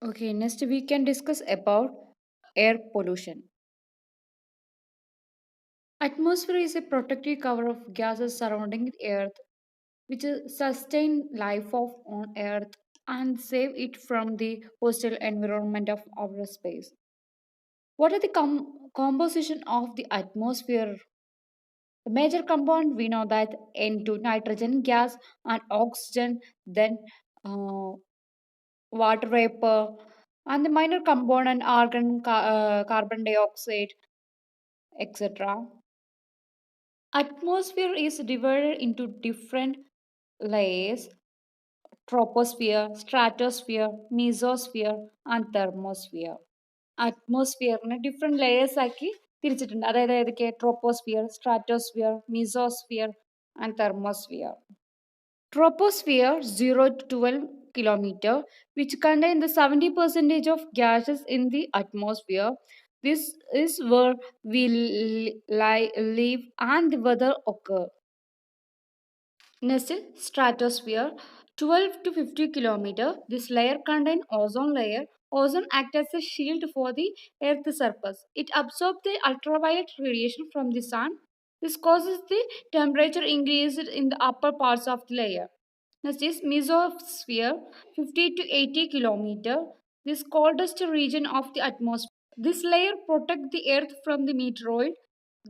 Okay, next we can discuss about air pollution. Atmosphere is a protective cover of gases surrounding the earth which sustain life of on earth and save it from the hostile environment of outer space. What are the composition of the atmosphere? The major compound we know that N2 nitrogen gas and oxygen, then uh, water vapor, and the minor component argon, carbon dioxide, etc. Atmosphere is divided into different layers: troposphere, stratosphere, mesosphere, and thermosphere. അറ്റ്മോസ്ഫിയറിനെ different layers ആക്കി തിരിച്ചിട്ടുണ്ട്. അതായത് ഏതൊക്കെ? Troposphere, stratosphere, mesosphere and thermosphere. Troposphere 0 to 12 kilometer, which contain the 70% of gases in the atmosphere. This is where we live and the weather occur. Next is stratosphere 12 to 50 kilometer. This layer contains ozone layer. Ozone acts as a shield for the Earth's surface. It absorbs the ultraviolet radiation from the sun. This causes the temperature increase in the upper parts of the layer. Next is mesosphere 50 to 80 kilometer. This coldest region of the atmosphere. This layer protects the Earth from the meteoroid.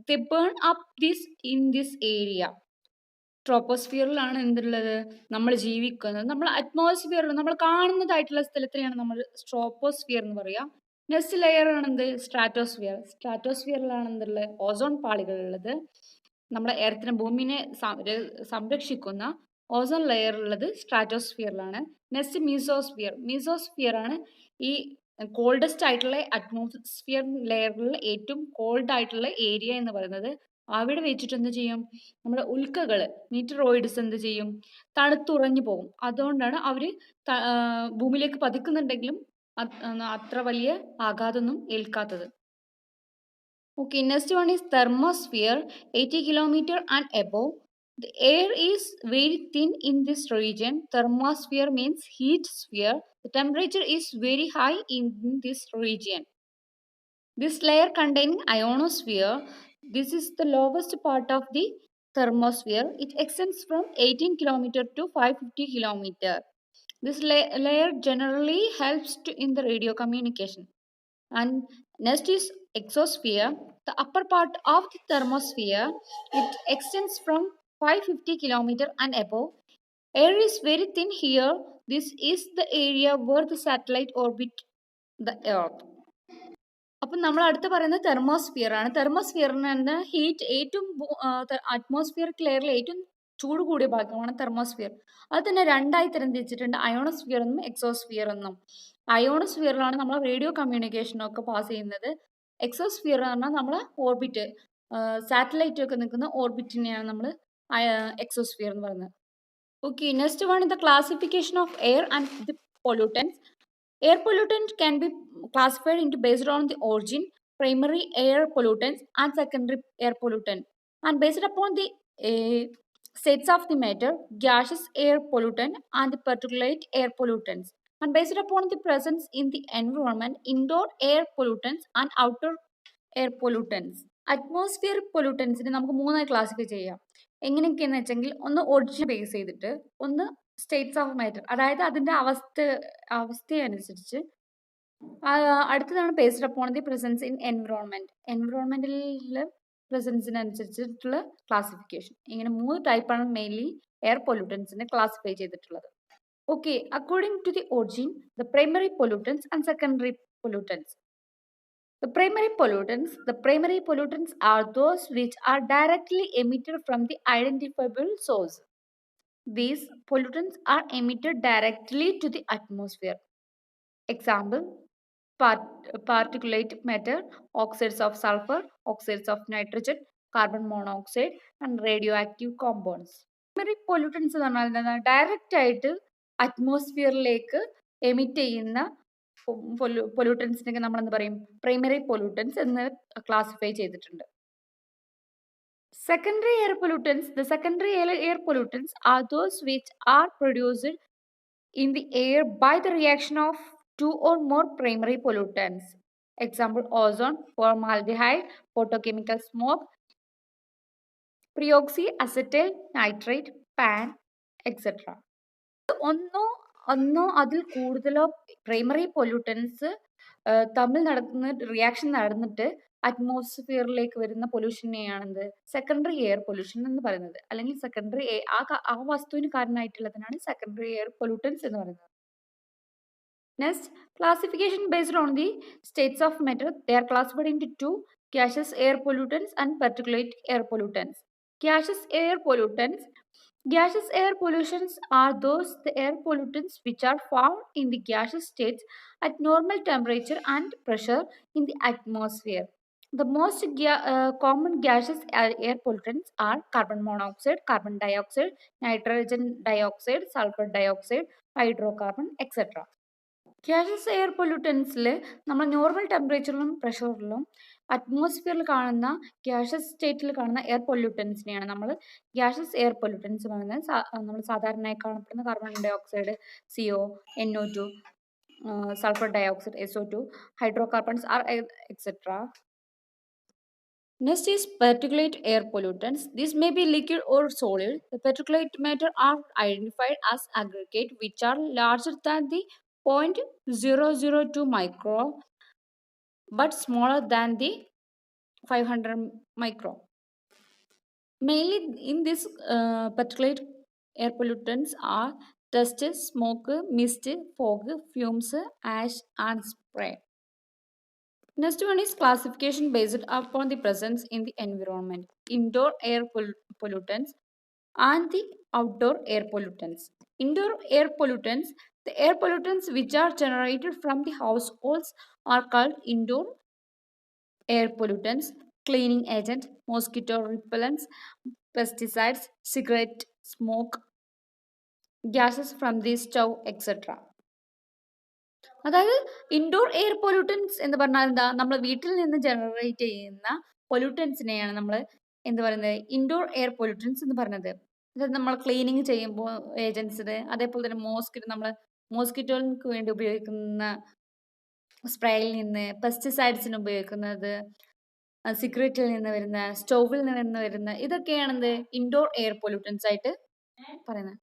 They burn up this in this area. ട്രോപ്പോസ്ഫിയറിലാണ് എന്തുള്ളത്? നമ്മൾ ജീവിക്കുന്നത്. നമ്മൾ atmosphere നമ്മൾ കാണുന്നതായിട്ടുള്ള സ്ഥലത്തിനെയാണ് നമ്മൾ troposphere എന്ന് പറയുക. Next layer ആണ് എന്ത്? Stratosphere. സ്ട്രാറ്റോസ്ഫിയറിലാണ് എന്തുള്ളത്? Ozone പാളികളുള്ളത്. നമ്മുടെ എർത്തിനെ ഭൂമിനെ സംരക്ഷിക്കുന്ന ഓസോൺ ലെയർ ഉള്ളത് സ്ട്രാറ്റോസ്ഫിയറിലാണ്. Next mesosphere. മീസോസ്ഫിയർ ആണ് ഈ കോൾഡസ്റ്റ് ആയിട്ടുള്ള അറ്റ്മോസ്ഫിയർ ലെയറിൽ ഏറ്റവും കോൾഡ് ആയിട്ടുള്ള ഏരിയ എന്ന് പറയുന്നത്. അവിടെ വെച്ചിട്ട് എന്ത് ചെയ്യും? നമ്മുടെ ഉൽക്കകൾ മീറ്ററോയിഡ്സ് എന്ത് ചെയ്യും? തണുത്തുറഞ്ഞു പോകും. അതുകൊണ്ടാണ് അവർ ഭൂമിയിലേക്ക് പതിക്കുന്നുണ്ടെങ്കിലും അത്ര വലിയ ആഘാതമൊന്നും ഏൽക്കാത്തത്. Okay, next one is thermosphere 80 kilometer and above. The air is very thin in this region. Thermosphere means heat sphere. The temperature is very high in this region. This layer containing ionosphere, this is the lowest part of the thermosphere. It extends from 18 kilometer to 550 kilometer. This layer generally helps in the radio communication. And next is exosphere, the upper part of the thermosphere. It extends from 550 kilometer and above. Air is very thin here. This is the area where the satellite orbit the earth. അപ്പം നമ്മൾ അടുത്ത് പറയുന്നത് thermosphere ആണ്. തെർമോസ്ഫിയറിന് തന്നെ heat ഏറ്റവും atmospheric ലെയറിൽ ഏറ്റവും ചൂട് കൂടിയ ഭാഗമാണ് തെർമോസ്ഫിയർ. അത് തന്നെ രണ്ടായി തരംതിരിച്ചിട്ടുണ്ട്: അയോണോസ്ഫിയർ എന്നും എക്സോസ്ഫിയർ എന്നും. അയോണോസ്ഫിയറിലാണ് നമ്മൾ റേഡിയോ കമ്മ്യൂണിക്കേഷനൊക്കെ പാസ് ചെയ്യുന്നത്. എക്സോസ്ഫിയർ എന്ന് പറഞ്ഞാൽ നമ്മൾ ഓർബിറ്റ് സാറ്റലൈറ്റ് ഒക്കെ നിൽക്കുന്ന ഓർബിറ്റിനെയാണ് നമ്മൾ എക്സോസ്ഫിയർ എന്ന് പറയുന്നത്. Okay, next one the classification of air and the pollutants. Air pollutant can be classified into based on the origin, primary air pollutants and secondary air pollutant, and based upon the states of the matter, gaseous air pollutant and the particulate air pollutants, and based upon the presence in the environment, indoor air pollutants and outer air pollutants. Atmosphere പൊല്യൂട്ടൻസിനെ നമുക്ക് മൂന്നായി classify ചെയ്യാം. എങ്ങനെയൊക്കെയെന്ന് വെച്ചെങ്കിൽ, ഒന്ന് origin base ചെയ്തിട്ട്, ഒന്ന് States of matter, അതായത് അതിൻ്റെ അവസ്ഥയനുസരിച്ച്. അടുത്തതാണ് based upon the presence in environment. എൻവിറോൺമെന്റിലെ പ്രസൻസിനനുസരിച്ചിട്ടുള്ള ക്ലാസിഫിക്കേഷൻ. ഇങ്ങനെ മൂന്ന് ടൈപ്പാണ് മെയിൻലി എയർ പൊല്യൂട്ടൻസിനെ ക്ലാസിഫൈ ചെയ്തിട്ടുള്ളത്. Okay, according to the origin, the primary pollutants and secondary pollutants. The primary pollutants are those which are directly emitted from the identifiable source. These pollutants are emitted directly to the atmosphere. Example: particulate matter, oxides of sulfur, oxides of nitrogen, carbon monoxide, and radioactive compounds. Primary pollutants എന്ന് പറഞ്ഞാൽ direct ആയിട്ട് അറ്റ്മോസ്ഫിയറിലേക്ക് emit ചെയ്യുന്ന പൊല്യൂട്ടൻസിനൊക്കെ നമ്മൾ എന്ത് പറയും? Primary pollutants എന്ന് classify ചെയ്തിട്ടുണ്ട്. Secondary air pollutants. The secondary air pollutants are those which are produced in the air by the reaction of two or more primary pollutants. Example, ozone, formaldehyde, photochemical smoke, peroxyacetyl nitrate, pan, etc. ഒന്നോ അതിൽ കൂടുതലോ primary pollutants തമ്മിൽ നടക്കുന്ന reaction നടന്നിട്ട് അറ്റ്മോസ്ഫിയറിലേക്ക് വരുന്ന പൊല്യൂഷനെയാണെന്ത് secondary air pollution എന്ന് പറയുന്നത്. അല്ലെങ്കിൽ സെക്കൻഡറി ആ വസ്തുവിന് കാരണമായിട്ടുള്ളതിനാണ് സെക്കൻഡറി എയർ പൊല്യൂട്ടൻസ് എന്ന് പറയുന്നത്. Next, classification based on the states of matter. They are classified into two: gaseous air pollutants and particulate air pollutants. Gaseous air pollutants. Gaseous air pollutions are those the air pollutants which are found in the gaseous states at normal temperature and pressure in the atmosphere. The most common gaseous air pollutants are carbon monoxide, carbon dioxide, nitrogen dioxide, sulfur dioxide, hydrocarbon, etc. Gases air പൊല്യൂട്ടൻസിൽ നമ്മൾ normal ടെമ്പറേച്ചറിലും പ്രഷറിലും അറ്റ്മോസ്ഫിയറിൽ കാണുന്ന gases സ്റ്റേറ്റിൽ കാണുന്ന air പൊല്യൂട്ടൻസിനെയാണ് നമ്മൾ gases air pollutants പറയുന്നത്. നമ്മൾ സാധാരണയായി കാണപ്പെടുന്ന carbon dioxide, CO, NO2, sulfur dioxide, SO2, hydrocarbons are etc. Next is particulate air pollutants. These may be liquid or solid. The particulate matter are identified as aggregate which are larger than the 0.002 micro but smaller than the 500 micro. Mainly in this particulate air pollutants are dust, smoke, mist, fog, fumes, ash and spray. Next one is classification based upon the presence in the environment. Indoor air pollutants and the outdoor air pollutants. Indoor air pollutants, the air pollutants which are generated from the households are called indoor air pollutants. Cleaning agent, mosquito repellents, pesticides, cigarette smoke, gases from the stove, etc. അതായത് indoor air pollutants എന്ന് പറഞ്ഞാൽ എന്താ, നമ്മൾ വീട്ടിൽ നിന്ന് generate ചെയ്യുന്ന പൊല്യൂട്ടൻസിനെയാണ് നമ്മൾ എന്ത് പറയുന്നത്, ഇൻഡോർ എയർ പൊല്യൂട്ടൻസ് എന്ന് പറയുന്നത്. അതായത് നമ്മൾ ക്ലീനിങ് ചെയ്യുമ്പോൾ ഏജൻസിന്, അതേപോലെ തന്നെ നമ്മൾ മോസ്കിറ്റോകൾക്ക് വേണ്ടി ഉപയോഗിക്കുന്ന സ്പ്രേയിൽ നിന്ന്, പെസ്റ്റിസൈഡ്സിന് ഉപയോഗിക്കുന്നത്, സിഗരറ്റിൽ നിന്ന് വരുന്ന, സ്റ്റോവിൽ നിന്ന് വരുന്ന, ഇതൊക്കെയാണെന്ത് ഇൻഡോർ എയർ പൊല്യൂട്ടൻസ് ആയിട്ട് പറയുന്നത്.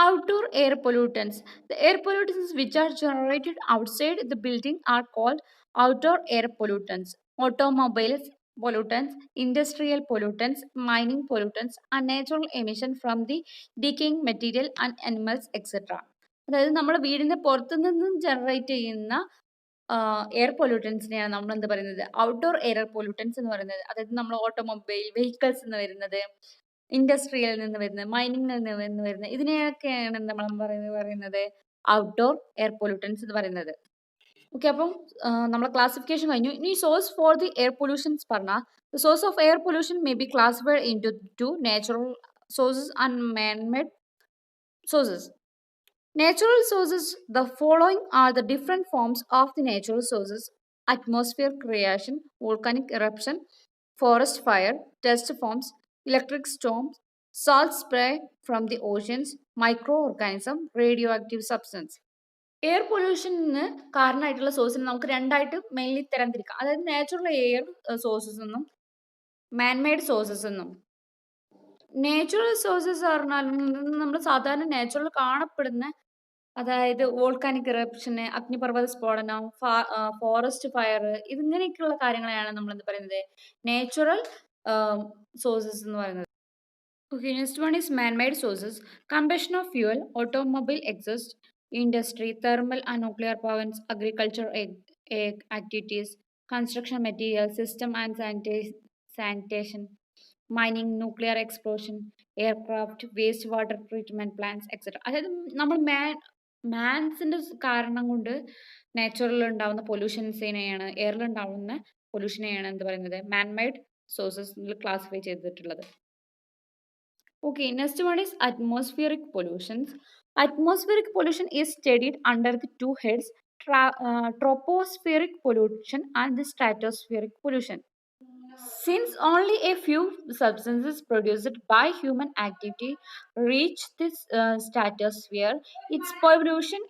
Outdoor air pollutants. The air pollutants which are generated outside the building are called outdoor air pollutants. Automobiles pollutants, industrial pollutants, mining pollutants, and natural emission from the decaying material and animals, etc. അതായത് നമ്മൾ വീടിന്റെ പുറത്തു നിന്നും generate ചെയ്യുന്ന air പൊല്യൂട്ടൻസിനെയാണ് നമ്മൾ എന്ത് പറയുന്നത്, outdoor air pollutants എന്ന് പറയുന്നത്. അതായത് നമ്മൾ ഓട്ടോമൊബൈൽ വെഹിക്കിൾസ് എന്ന് വരുന്നത്, ഇൻഡസ്ട്രിയിൽ നിന്ന് വരുന്നത്, മൈനിങ്ങിൽ നിന്ന് വരുന്നത്, ഇതിനെയൊക്കെയാണ് നമ്മൾ പറയുന്നത് ഔട്ട്ഡോർ എയർ പൊല്യൂട്ടൻസ് എന്ന് പറയുന്നത്. ഓക്കെ, അപ്പം നമ്മളെ ക്ലാസിഫിക്കേഷൻ കഴിഞ്ഞു. ഇനി source for the air pollutions പറഞ്ഞാൽ, the source of air pollution may be classified into natural sources and man-made sources. Natural sources, the following are the different forms of the natural sources: atmospheric creation, volcanic eruption, forest fire, dust forms, electric storms, salt spray from the oceans, microorganism, radioactive substance. Air പൊല്യൂഷന് കാരണമായിട്ടുള്ള സോഴ്സിനെ നമുക്ക് രണ്ടായിട്ട് mainly തരംതിരിക്കാം. അതായത് natural air sources എന്നും man-made sources എന്നും. Natural sources പറഞ്ഞാൽ നമ്മൾ സാധാരണ നാച്ചുറൽ കാണപ്പെടുന്ന, അതായത് വോൾക്കാനിക് ഇറപ്ഷന്, അഗ്നിപർവ്വത സ്ഫോടനം, ഫോറസ്റ്റ് ഫയർ, ഇതിങ്ങനെയൊക്കെയുള്ള കാര്യങ്ങളെയാണ് നമ്മൾ എന്ത് പറയുന്നത് നാച്ചുറൽ സോഴ്സസ് എന്ന് പറയുന്നത്. Okay, next one is man-made sources. Combustion of fuel, automobile exhaust, industry, thermal and nuclear powers, agriculture activities, construction material, system and sanitation, mining, nuclear explosion, aircraft, wastewater treatment plants, etc. അതായത് നമ്മൾ മാൻസിന്റെ കാരണം കൊണ്ട് നാച്ചുറലിൽ ഉണ്ടാവുന്ന പൊല്യൂഷൻസിനെയാണ്, എയറിൽ ഉണ്ടാവുന്ന പൊല്യൂഷനെയാണ് എന്ത് പറയുന്നത് man-made സോഴ്സസിൽ classify ചെയ്തിട്ടുള്ളത്. Okay, next one is atmospheric pollutions. Atmospheric pollution is studied under the two heads: tropospheric pollution and the stratospheric pollution. Since only a few substances produced by human activity reach this stratosphere, its pollution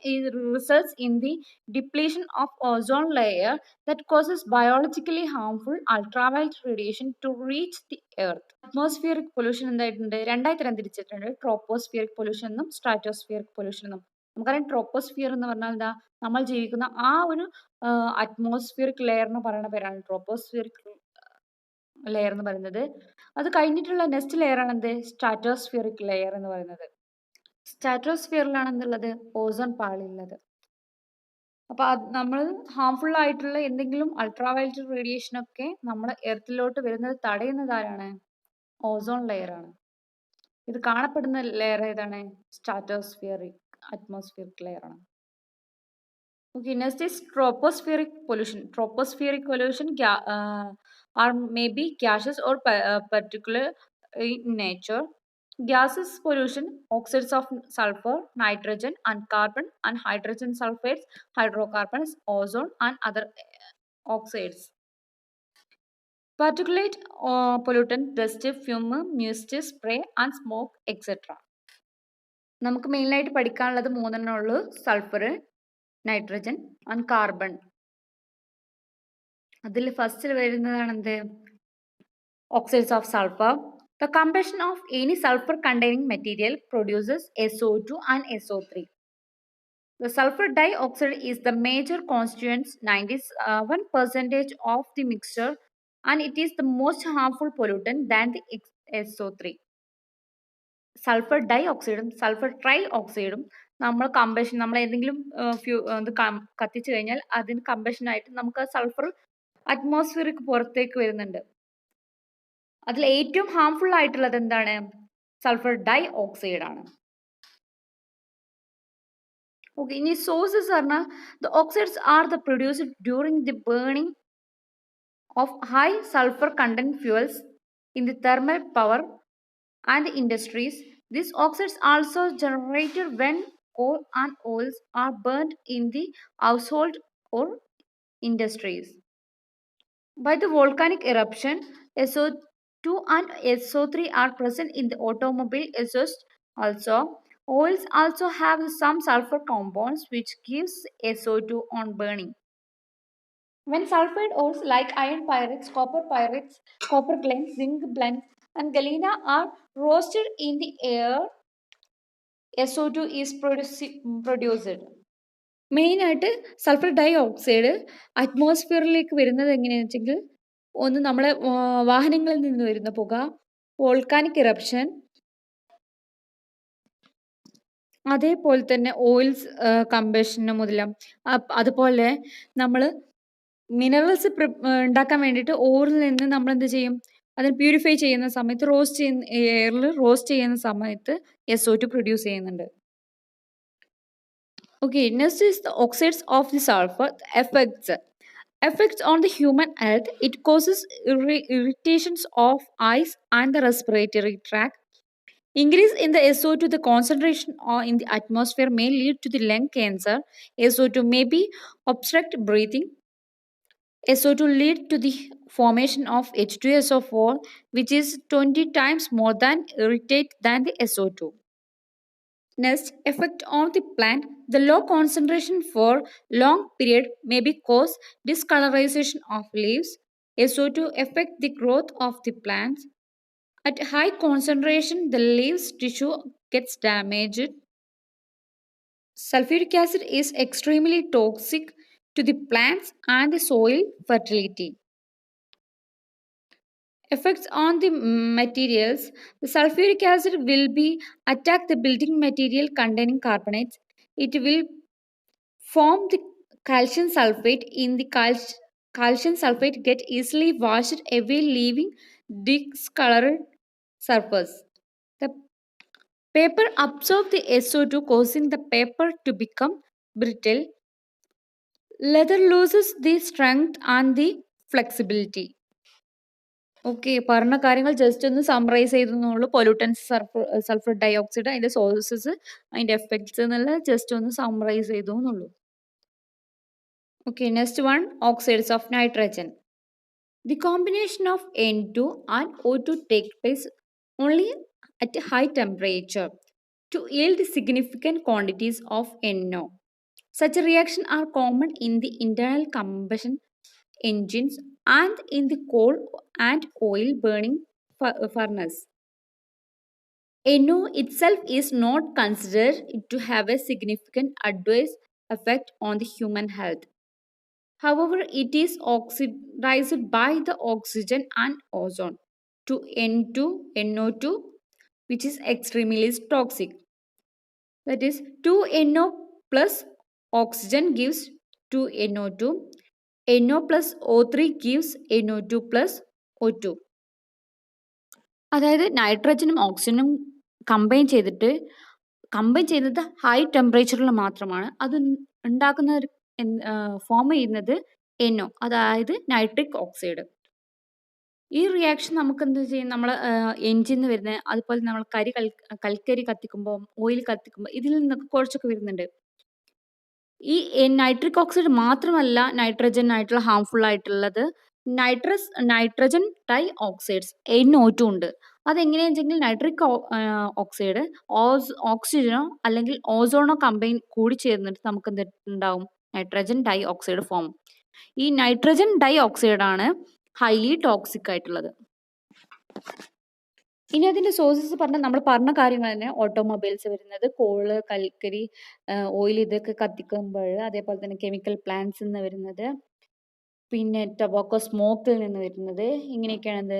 results in the depletion of ozone layer that causes biologically harmful ultraviolet radiation to reach the earth. Atmospheric pollution എന്തായിട്ടുണ്ട് രണ്ടായി തരം തിരിച്ചിട്ടുണ്ട് ട്രോപ്പോസ്ഫിയറിക് pollution എന്നും സ്ട്രാറ്റോസ്ഫിയറിക് pollution എന്നും നമുക്കറിയാം troposphere എന്ന് പറഞ്ഞാൽ എന്താ നമ്മൾ ജീവിക്കുന്ന ആ ഒരു അറ്റ്മോസ്ഫിയറിക് ലെയർ എന്ന് പറയുന്ന പേരാണ് ട്രോപ്പോസ്ഫിയറിക് ലെയർ എന്ന് പറയുന്നത്. അത് കഴിഞ്ഞിട്ടുള്ള നെക്സ്റ്റ് ലെയർ ആണ് എന്ത് സ്ട്രാറ്റോസ്ഫിയറിക് ലെയർ എന്ന് പറയുന്നത്. സ്ട്രാറ്റോസ്ഫിയറിലാണ് എന്തുള്ളത് ഓസോൺ പാളിയുള്ളത്. അപ്പൊ നമ്മൾ ഹാംഫുൾ ആയിട്ടുള്ള എന്തെങ്കിലും അൾട്രാവയലറ്റ് റേഡിയേഷൻ ഒക്കെ നമ്മുടെ എർത്തിലോട്ട് വരുന്നത് തടയുന്നത് ആരാണ് ഓസോൺ ലെയർ ആണ്. ഇത് കാണപ്പെടുന്ന ലെയർ ഏതാണ് സ്ട്രാറ്റോസ്ഫിയറിക് അറ്റ്മോസ്ഫിയറിക് ലെയർ ആണ്. Okay, next is tropospheric pollution. Tropospheric pollution are maybe gases or particular in nature. Gases pollution, oxides of sulfur, nitrogen, and carbon, and hydrogen sulfates, hydrocarbons, ozone, and other oxides. Particulate pollutant, dust, fume, mist, spray, and smoke, etc. നമുക്ക് മെയിനായിട്ട് പഠിക്കാനുള്ളത് മൂന്നെണ്ണേ ഉള്ളൂ. Sulphur, nitrogen and carbon. അതിൽ ഫസ്റ്റിൽ വരുന്നതാണ് എന്ത് oxides of sulfur. The combustion of any sulfur containing material produces SO2 and SO3. The sulfur dioxide is the major constituent, 91% of the mixture, and it is the most harmful pollutant than the SO3. Sulphur ഡൈ ഓക്സൈഡും sulphur ട്രൈ ഓക്സൈഡും നമ്മൾ combustion നമ്മൾ ഏതെങ്കിലും ഇത് കത്തിച്ചു കഴിഞ്ഞാൽ അതിന് കമ്പഷനായിട്ട് നമുക്ക് സൾഫർ അറ്റ്മോസ്ഫിയറിക്ക് പുറത്തേക്ക് വരുന്നുണ്ട്. അതിൽ ഏറ്റവും ഹാംഫുൾ ആയിട്ടുള്ളത് എന്താണ് സൾഫർ ഡൈ ഓക്സൈഡ് ആണ്. ഓക്കെ, ഇനി സോഴ്സസ് പറഞ്ഞാൽ the oxides are the produced during the burning of high sulphur content fuels in the thermal power and industries. These oxides also generated when coal and oils are burned in the household or industries. By the volcanic eruption, SO2 and SO3 are present in the automobile exhaust also. Oils also have some sulfur compounds which gives SO2 on burning. When sulfide ores like iron pyrites, copper glands, zinc blends, and galena are roasted in the air, SO2 is produced. മെയിനായിട്ട് sulphur dye oxide അറ്റ്മോസ്ഫിയറിലേക്ക് വരുന്നത് എങ്ങനെയാണെന്ന് വെച്ചെങ്കിൽ ഒന്ന് നമ്മളെ വാഹനങ്ങളിൽ നിന്ന് വരുന്ന പുക, വോൾക്കാനിക് ഇറപ്ഷൻ, അതേപോലെ തന്നെ ഓയിൽസ് കമ്പഷന് മുതല, അതുപോലെ നമ്മൾ മിനറൽസ് ഉണ്ടാക്കാൻ വേണ്ടിയിട്ട് ഓറിൽ നിന്ന് നമ്മൾ എന്ത് ചെയ്യും അതിന് പ്യൂരിഫൈ ചെയ്യുന്ന സമയത്ത് എയറിൽ റോസ്റ്റ് ചെയ്യുന്ന സമയത്ത് SO2 പ്രൊഡ്യൂസ് ചെയ്യുന്നുണ്ട്. Okay, next is the oxides of the sulfur. Effects on the human health. It causes irritations of eyes and the respiratory tract. Increase in the SO2, the concentration in the atmosphere may lead to the lung cancer. SO2 may be obstruct breathing. SO2 lead to the formation of H2SO4, which is 20 times more than irritate than the SO2. Next, effect on the plant. The low concentration for long period may be cause discolorization of leaves. SO2 affect the growth of the plants. At high concentration, the leaves tissue gets damaged. Sulfuric acid is extremely toxic to the plants and the soil fertility. Effects on the materials. The sulfuric acid will be attack the building material containing carbonates. It will form the calcium sulfate. In the calcium sulfate get easily washed away, leaving discolored surface. The paper absorbs the SO2, causing the paper to become brittle. Leather loses the strength and the flexibility. Okay, പറഞ്ഞ കാര്യങ്ങൾ just ഒന്ന് summarise ചെയ്തെന്നുള്ളൂ. Pollutants, sulphur dioxide, അതിൻ്റെ sources, അതിൻ്റെ effects എന്നുള്ള just ഒന്ന് summarise ചെയ്തു എന്നുള്ളൂ. Okay, next one oxides of nitrogen. The combination of N2 and O2 takes place only at a high temperature to yield significant quantities of NO. Such a reaction are common in the internal combustion engines and in the coal and oil burning furnace. NO itself is not considered to have a significant adverse effect on the human health. However, it is oxidized by the oxygen and ozone to N2, NO2, which is extremely toxic. That is, 2NO plus oxygen gives 2NO2, NO plus O3 gives NO2 plus O2. അതായത് നൈട്രജനും ഓക്സിജനും combine ചെയ്തിട്ട് combine ചെയ്യുന്നത് high ടെമ്പറേച്ചറിൽ മാത്രമാണ്. അത് ഉണ്ടാക്കുന്ന form ചെയ്യുന്നത് NO, അതായത് നൈട്രിക് ഓക്സൈഡ്. ഈ റിയാക്ഷൻ നമുക്ക് എന്ത് ചെയ്യും, നമ്മൾ എഞ്ചിൻ നിന്ന് വരുന്ന, അതുപോലെ നമ്മൾ കൽക്കരി കത്തിക്കുമ്പോൾ, ഓയിൽ കത്തിക്കുമ്പോൾ ഇതിൽ നിന്നൊക്കെ കുറച്ചൊക്കെ വരുന്നുണ്ട്. ഈ നൈട്രിക് ഓക്സൈഡ് മാത്രമല്ല നൈട്രജൻ ആയിട്ടുള്ള ഹാംഫുൾ ആയിട്ടുള്ളത്, നൈട്രജൻ ഡൈ ഓക്സൈഡ്സ് NO2 ഉണ്ട്. അതെങ്ങനെയാണെന്നുവെച്ചെങ്കിൽ നൈട്രിക് ഓക്സൈഡ് ഓക്സിജനോ അല്ലെങ്കിൽ ഓസോണോ കമ്പൈൻ കൂടി ചേർന്നിട്ട് നമുക്ക് എന്ത് ഉണ്ടാവും, നൈട്രജൻ ഡൈ ഓക്സൈഡ് ഫോം. ഈ നൈട്രജൻ ഡൈ ഓക്സൈഡ് ആണ് ഹൈലി ടോക്സിക് ആയിട്ടുള്ളത്. ഇനി അതിന്റെ സോഴ്സസ് പറഞ്ഞാൽ നമ്മൾ പറഞ്ഞ കാര്യങ്ങൾ തന്നെ, ഓട്ടോമൊബൈൽസ് വരുന്നത്, കോള്, കൽക്കരി, ഓയിൽ ഇതൊക്കെ കത്തിക്കുമ്പോൾ, അതേപോലെ തന്നെ കെമിക്കൽ പ്ലാന്റ്സിൽ നിന്ന് വരുന്നത്, പിന്നെ ടൊബാക്കോ സ്മോക്കിൽ നിന്ന് വരുന്നത്, ഇങ്ങനെയൊക്കെയാണ്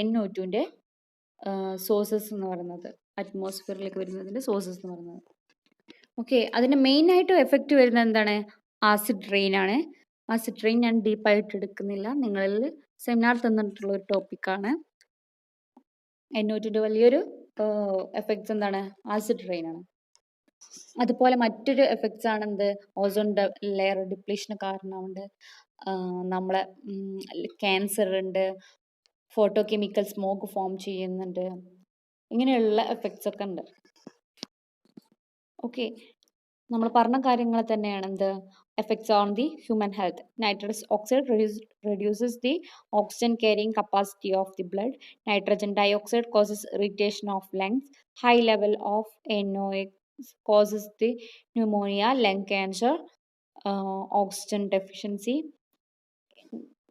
NO2ന്റെ സോഴ്സസ് എന്ന് പറയുന്നത്, അറ്റ്മോസ്ഫിയറിലേക്ക് വരുന്നതിന്റെ സോഴ്സസ് എന്ന് പറയുന്നത്. ഓക്കെ, അതിന്റെ മെയിൻ ആയിട്ട് എഫക്റ്റ് വരുന്നത് എന്താണ്, ആസിഡ് റെയിൻ ആണ്. ആസിഡ് റെയിൻ ഞാൻ ഡീപ്പായിട്ട് എടുക്കുന്നില്ല, നിങ്ങളിൽ സെമിനാർ തന്നിട്ടുള്ള ഒരു ടോപ്പിക്കാണ്. NO2ന്റെ വലിയൊരു എഫക്ട്സ് എന്താണ്, ആസിഡ് റെയിൻ ആണ്. അതുപോലെ മറ്റൊരു എഫക്ട്സ് ആണ് എന്ത്, ഓസോൺ ലെയർ ഡിപ്ലീഷന് കാരണമുണ്ട്, നമ്മളെ ക്യാൻസർ ഉണ്ട്, ഫോട്ടോ കെമിക്കൽ സ്മോക്ക് ഫോം ചെയ്യുന്നുണ്ട്, ഇങ്ങനെയുള്ള എഫക്ട്സ് ഒക്കെ ഉണ്ട്. ഓക്കെ, നമ്മൾ പറഞ്ഞ കാര്യങ്ങൾ തന്നെയാണ് എന്ത്, effects on the human health. Nitrous oxide reduces the oxygen carrying capacity of the blood. Nitrogen dioxide causes irritation of lungs. High level of NOx causes the pneumonia, lung cancer, oxygen deficiency.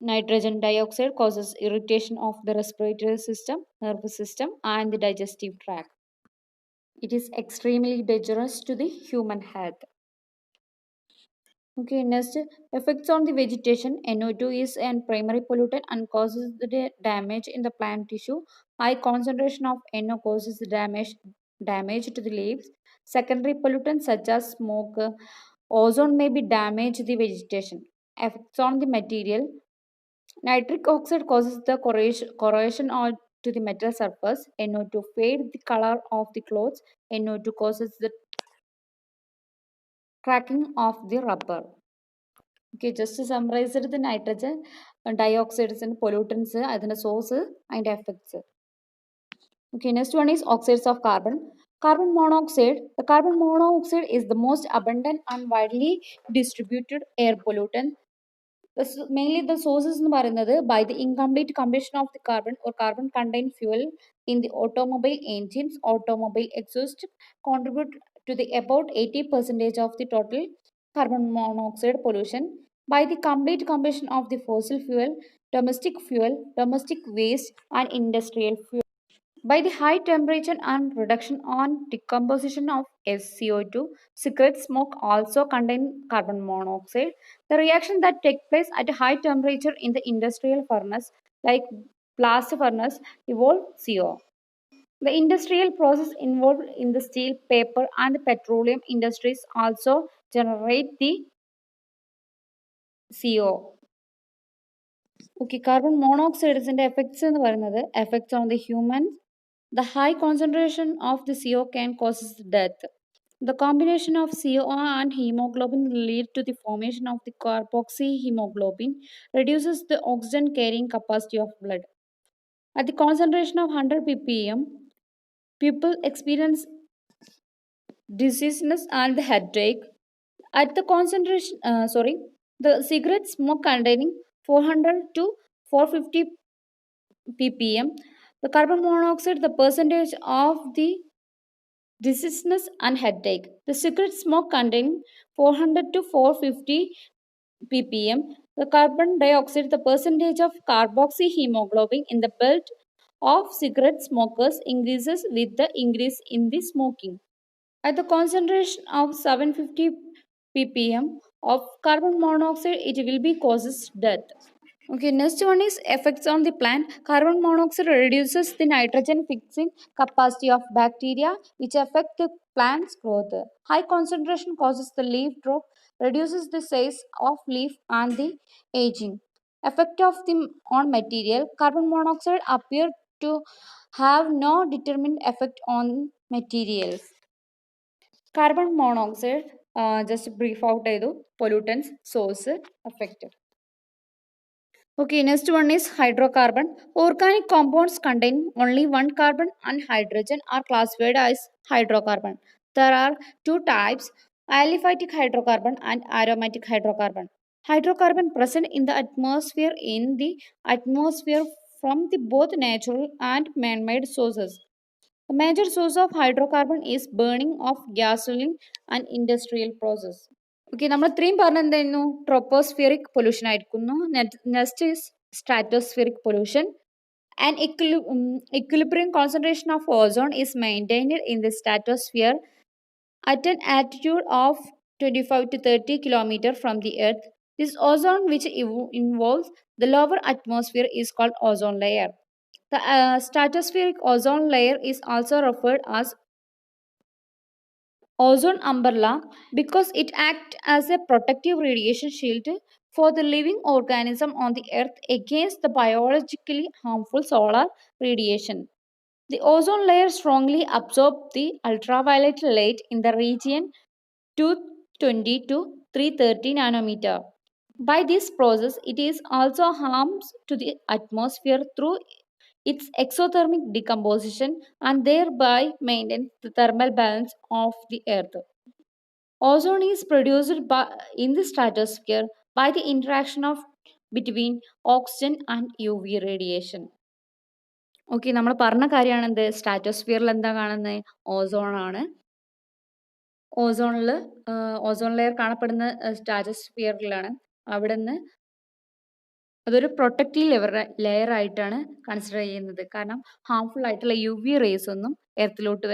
Nitrogen dioxide causes irritation of the respiratory system, nervous system, and the digestive tract. It is extremely dangerous to the human health. Okay, next, effects on the vegetation. NO2 is a primary pollutant and causes the damage in the plant tissue. High concentration of NO causes the damage to the leaves. Secondary pollutants such as smoke, ozone may be damage the vegetation. Effects on the material. Nitric oxide causes the corrosion to the metal surface. NO2 fade the color of the clothes. NO2 causes the cracking of the rubber. Okay, just to summarize it, the nitrogen dioxide and pollutants, the source and effects. Okay, next one is oxides of carbon. Carbon monoxide. The carbon monoxide is the most abundant and widely distributed air pollutant. Mainly the sources by the incomplete combustion of the carbon or carbon contained fuel in the automobile engines. Automobile exhaust contribute to the about 80% of the total carbon monoxide pollution. By the complete combustion of the fossil fuel, domestic waste, and industrial fuel. By the high temperature and reduction on decomposition of SCO2, cigarette smoke also contain carbon monoxide. The reaction that takes place at a high temperature in the industrial furnace, like blast furnace, evolve CO. The industrial process involved in the steel, paper, and the petroleum industries also generate the CO. Okay, carbon monoxide is the effects on the humans. The high concentration of the CO can cause death. The combination of CO and hemoglobin will lead to the formation of the carboxyhemoglobin, reduces the oxygen carrying capacity of blood. At the concentration of 100 ppm, people experience dizziness and headache. At the concentration, the cigarette smoke containing 400 to 450 ppm. The carbon monoxide, the percentage of the dizziness and headache. The cigarette smoke contains 400 to 450 ppm. The carbon dioxide, the percentage of carboxyhemoglobin in the blood of cigarette smokers increases with the increase in the smoking. At the concentration of 750 ppm of carbon monoxide, it will be causes death. Okay, next one is effects on the plant. Carbon monoxide reduces the nitrogen fixing capacity of bacteria, which affect the plant's growth. High concentration causes the leaf drop, reduces the size of leaf and the aging. Effect of the on material. Carbon monoxide appear to have no determined effect on materials. Carbon monoxide, just brief out pollutants, source, effect. Okay, next one is hydrocarbon. Organic compounds contain only one carbon and hydrogen are classified as hydrocarbon. There are two types, aliphatic hydrocarbon and aromatic hydrocarbon. Hydrocarbon present in the atmosphere from the both natural and man-made sources. The major source of hydrocarbon is burning of gasoline and industrial process. Okay നമ്മൾ ഇത്രയും പറഞ്ഞ എന്തായിരുന്നു tropospheric pollution ആയിരിക്കുന്നു. Next is stratospheric pollution. An equilibrium concentration of ozone is maintained in the stratosphere at an altitude of 25 to 30 km from the earth. This ozone, which involves the lower atmosphere, is called ozone layer. The stratospheric ozone layer is also referred as ozone umbrella because it acts as a protective radiation shield for the living organism on the earth against the biologically harmful solar radiation. The ozone layer strongly absorbs the ultraviolet light in the region 220 to 330 nanometer. By this process, it is also harms to the atmosphere through its exothermic decomposition and thereby maintains the thermal balance of the earth. Ozone is produced in the stratosphere by the interaction of between oxygen and UV radiation. Okay നമ്മൾ പറഞ്ഞ കാര്യമാണ് എന്ത് സ്ട്രാറ്റോസ്ഫിയറിൽ എന്താ കാണുന്നത് ozone ആണ്. Ozone layer കാണപ്പെടുന്ന സ്ട്രാറ്റോസ്ഫിയറിലാണ്. അവിടെ നിന്ന് അതൊരു പ്രൊട്ടക്റ്റീവ് ലെയർ ആയിട്ടാണ് കൺസിഡർ ചെയ്യുന്നത്. കാരണം ഹാംഫുൾ ആയിട്ടുള്ള UV റേസ് ഒന്നും എർത്തിലോട്ട്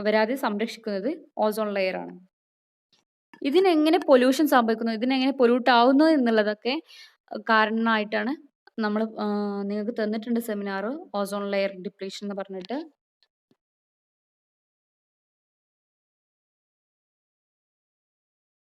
വരാതെ സംരക്ഷിക്കുന്നത് ഓസോൺ ലെയർ ആണ്. ഇതിനെങ്ങനെ പൊല്യൂഷൻ സംഭവിക്കുന്നു, ഇതിനെങ്ങനെ പൊല്യൂട്ട് ആവുന്നു എന്നുള്ളതൊക്കെ കാരണമായിട്ടാണ് നമ്മൾ നിങ്ങൾക്ക് തന്നിട്ടുണ്ട് സെമിനാർ ഓസോൺ ലെയർ ഡിപ്ലീഷൻ എന്ന് പറഞ്ഞിട്ട്.